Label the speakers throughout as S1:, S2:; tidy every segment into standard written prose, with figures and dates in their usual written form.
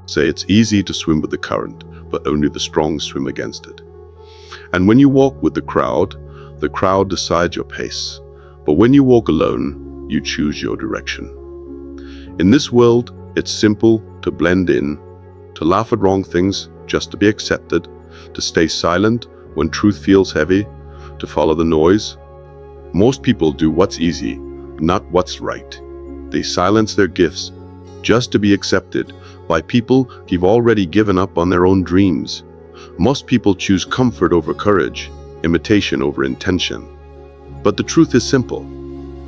S1: say it's easy to swim with the current, but only the strong swim against it. And when you walk with the crowd decides your pace. But when you walk alone, you choose your direction. In this world, it's simple to blend in, to laugh at wrong things just to be accepted, to stay silent when truth feels heavy, to follow the noise. Most people do what's easy, not what's right. They silence their gifts just to be accepted by people who've already given up on their own dreams. Most people choose comfort over courage, imitation over intention. But the truth is simple.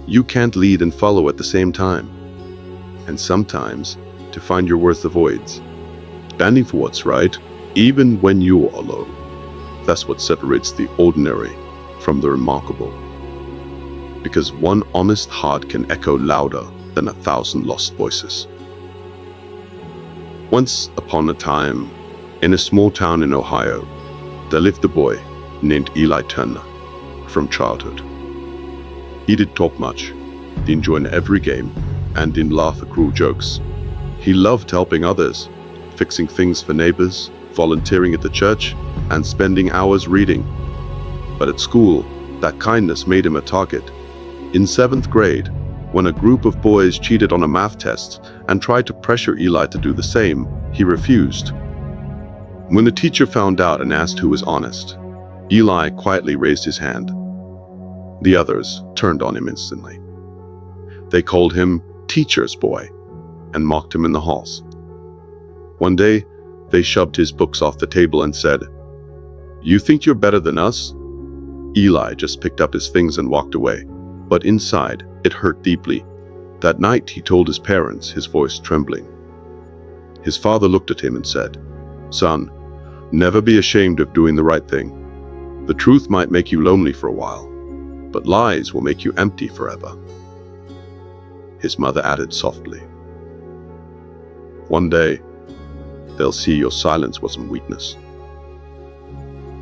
S1: You can't lead and follow at the same time. And sometimes, to find your worth avoids standing for what's right, even when you're alone. That's what separates the ordinary from the remarkable. Because one honest heart can echo louder than 1,000 lost voices. Once upon a time, in a small town in Ohio, there lived a boy named Eli Turner from childhood. He didn't talk much, didn't join every game, and didn't laugh at cruel jokes. He loved helping others, fixing things for neighbors, volunteering at the church, and spending hours reading. But at school, that kindness made him a target. In 7th grade, when a group of boys cheated on a math test and tried to pressure Eli to do the same, he refused. When the teacher found out and asked who was honest, Eli quietly raised his hand. The others turned on him instantly. They called him Teacher's Boy and mocked him in the halls. One day, they shoved his books off the table and said, "You think you're better than us?" Eli just picked up his things and walked away, but inside, it hurt deeply. That night, he told his parents, his voice trembling. His father looked at him and said, "Son, never be ashamed of doing the right thing. The truth might make you lonely for a while, but lies will make you empty forever." His mother added softly, "One day, they'll see your silence wasn't weakness."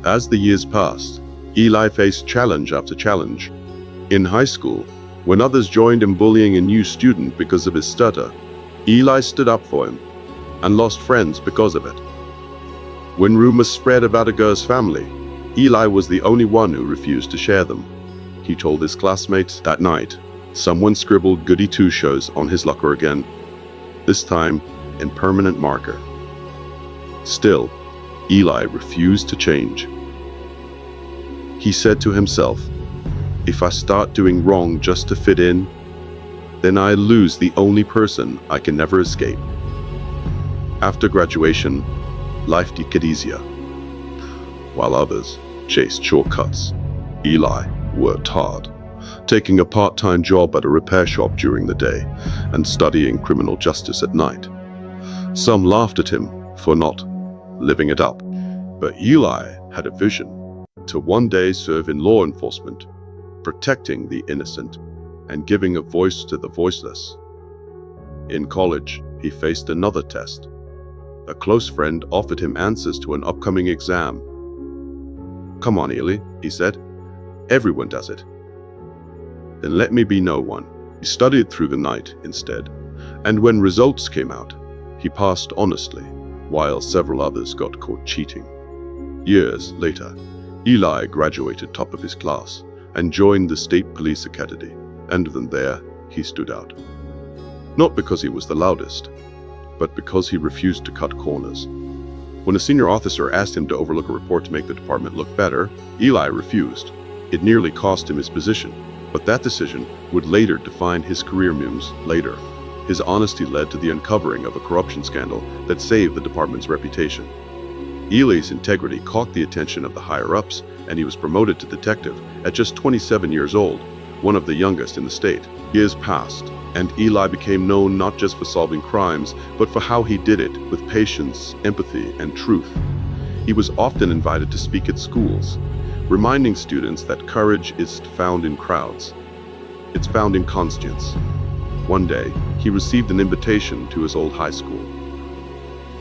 S1: As the years passed, Eli faced challenge after challenge. In high school, when others joined in bullying a new student because of his stutter, Eli stood up for him and lost friends because of it. When rumors spread about a girl's family, Eli was the only one who refused to share them. He told his classmates that night, someone scribbled goody two-shows on his locker again, this time in permanent marker. Still, Eli refused to change. He said to himself, "If I start doing wrong just to fit in, then I lose the only person I can never escape." After graduation, life did get easier. While others chased shortcuts, Eli worked hard, taking a part-time job at a repair shop during the day and studying criminal justice at night. Some laughed at him for not living it up, but Eli had a vision to one day serve in law enforcement, protecting the innocent and giving a voice to the voiceless. In college, he faced another test. A close friend offered him answers to an upcoming exam. "Come on, Eli," he said. "Everyone does it." "Then let me be no one." He studied through the night instead, and when results came out, he passed honestly, while several others got caught cheating. Years later, Eli graduated top of his class and joined the State Police Academy, and then there he stood out. Not because he was the loudest, but because he refused to cut corners. When a senior officer asked him to overlook a report to make the department look better, Eli refused. It nearly cost him his position, but that decision would later define his career moves later. His honesty led to the uncovering of a corruption scandal that saved the department's reputation. Eli's integrity caught the attention of the higher-ups, and he was promoted to detective at just 27 years old, one of the youngest in the state. Years passed, and Eli became known not just for solving crimes, but for how he did it with patience, empathy, and truth. He was often invited to speak at schools, reminding students that courage isn't found in crowds. It's found in conscience. One day, he received an invitation to his old high school.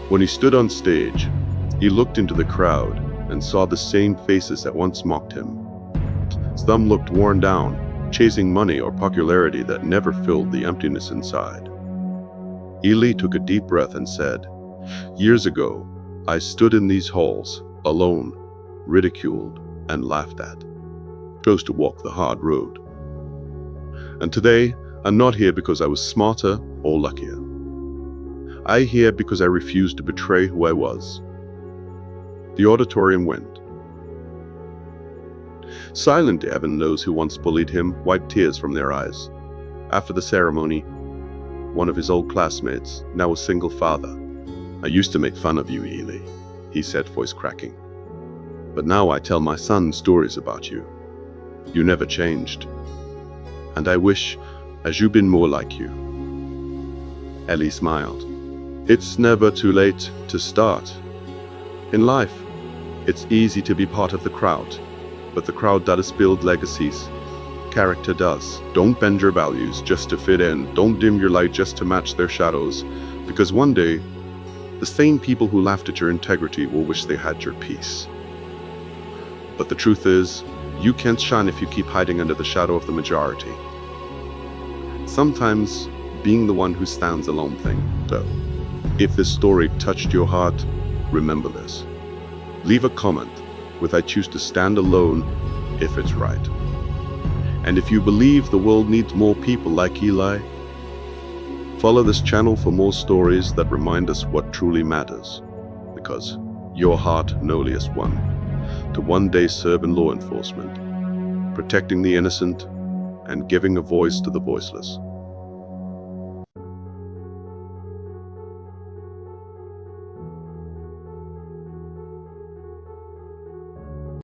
S1: When he stood on stage, he looked into the crowd and saw the same faces that once mocked him. Some looked worn down, chasing money or popularity that never filled the emptiness inside. Eli took a deep breath and said, Years ago, I stood in these halls, alone, ridiculed, and laughed at. Chose to walk the hard road. And today, I'm not here because I was smarter or luckier. I'm here because I refused to betray who I was. The auditorium went. Silent Evan knows who once bullied him wiped tears from their eyes. After the ceremony, one of his old classmates, now a single father, "I used to make fun of you, Ely," he said, voice cracking. "But now I tell my son stories about you. You never changed. And I wish as you've been more like you." Ellie smiled. It's never too late to start. In life, it's easy to be part of the crowd, but the crowd does build legacies. Character does. Don't bend your values just to fit in. Don't dim your light just to match their shadows, because one day, the same people who laughed at your integrity will wish they had your peace. But the truth is, you can't shine if you keep hiding under the shadow of the majority. Sometimes, being the one who stands alone thing, though. If this story touched your heart, remember this. Leave a comment with "I choose to stand alone" if it's right. And if you believe the world needs more people like Eli, follow this channel for more stories that remind us what truly matters. Because your heart, knowliest one, to one day serve in law enforcement, protecting the innocent and giving a voice to the voiceless.